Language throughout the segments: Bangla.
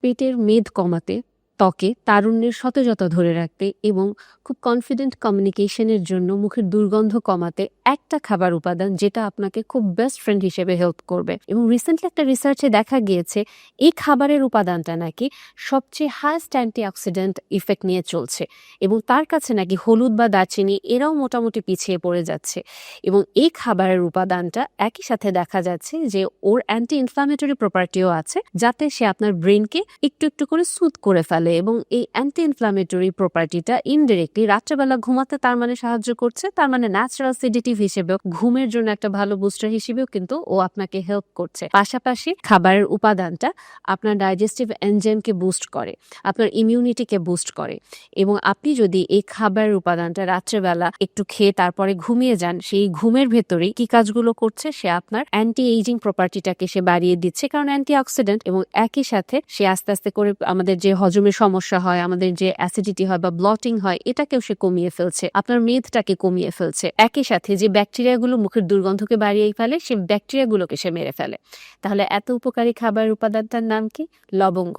পেটের মেদ কমাতে, ত্বকে তারুণ্যের সতেজতা ধরে রাখতে এবং খুব কনফিডেন্ট কমিউনিকেশনের জন্য মুখের দুর্গন্ধ কমাতে একটা খাবার উপাদান যেটা আপনাকে খুব বেস্ট ফ্রেন্ড হিসেবে হেল্প করবে। এবং রিসেন্টলি একটা রিসার্চে দেখা গিয়েছে এই খাবারের উপাদানটা নাকি সবচেয়ে হাইয়েস্ট অ্যান্টিঅক্সিডেন্ট ইফেক্ট নিয়ে চলছে এবং তার কাছে নাকি হলুদ বা দারচিনি এরাও মোটামুটি পিছিয়ে পড়ে যাচ্ছে। এবং এই খাবারের উপাদানটা একই সাথে দেখা যাচ্ছে যে ওর অ্যান্টি ইনফ্লামেটরি প্রপার্টিও আছে, যাতে সে আপনার ব্রেনকে একটু একটু করে সুথ করে ফেলে এবং এই অ্যান্টি ইনফ্লামেটরি প্রপার্টিটা ইনডিরেক্টলি রাত্রেবেলা ঘুমাতে তার মানে সাহায্য করছে, তার মানে ন্যাচারাল সেডেটিভ হিসেবেও ঘুমের জন্য একটা ভালো বুস্টার হিসেবেও কিন্তু ও আপনাকে হেল্প করছে। পাশাপাশি খাবারের উপাদানটা আপনার ডাইজেস্টিভ এনজাইমকে বুস্ট করে, আপনার ইমিউনিটিকে বুস্ট করে এবং আপনি যদি এই খাবারের উপাদানটা রাত্রেবেলা একটু খেয়ে তারপরে ঘুমিয়ে যান, সেই ঘুমের ভেতরেই কি কাজগুলো করছে, সে আপনার অ্যান্টি এইজিং প্রপার্টিটাকে সে বাড়িয়ে দিচ্ছে, কারণ অ্যান্টি অক্সিডেন্ট, এবং একই সাথে সে আস্তে আস্তে করে আমাদের যে হজমের সমস্যা হয়, আমাদের যে অ্যাসিডিটি হয় বা ব্লটিং হয়, এটাকেও সে কমিয়ে ফেলছে, আপনার মেদটাকে কমিয়ে ফেলছে। একই সাথে যে ব্যাকটেরিয়াগুলো মুখের দুর্গন্ধকে বাড়িয়ে ফেলে, সে ব্যাকটেরিয়াগুলোকে সে মেরে ফেলে। তাহলে এত উপকারী খাবারের উপাদানটার নাম কি? লবঙ্গ।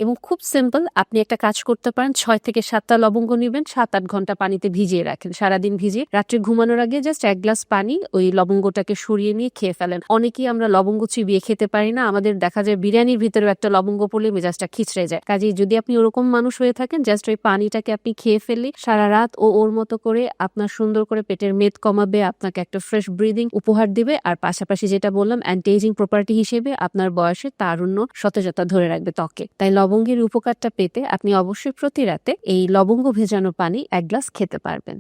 এবং খুব সিম্পল, আপনি একটা কাজ করতে পারেন, 6 থেকে 7টা লবঙ্গ নেবেন, 7-8 ঘন্টা পানিতে ভিজিয়ে রাখেন, সারাদিন ভিজিয়ে রাত্রে ঘুমানোর আগে জাস্ট 1 গ্লাস পানি ওই লবঙ্গটাকে সরিয়ে নিয়ে খেয়ে ফেলেন। অনেকেই আমরা লবঙ্গ চিবিয়ে খেতে পারি না, আমাদের দেখা যায় বিরিয়ানির ভিতরে একটা লবঙ্গ পড়লে মেজাজটা খিচড়ে যায়। কাজেই যদি আপনি ওরকম মানুষ হয়ে থাকেন, জাস্ট ওই পানিটাকে আপনি খেয়ে ফেললে সারা রাত ওর মতো করে আপনার সুন্দর করে পেটের মেদ কমাবে, আপনাকে একটা ফ্রেশ ব্রিদিং উপহার দিবে, আর পাশাপাশি যেটা বললাম অ্যান্টি এজিং প্রপার্টি হিসেবে আপনার বয়সে তারুণ্য সতেজতা ধরে রাখবে ত্বকে। তাই লবঙ্গের উপকারটা পেতে আপনি অবশ্যই প্রতি রাতে এই লবঙ্গ ভেজানো পানি 1 গ্লাস খেতে পারবেন।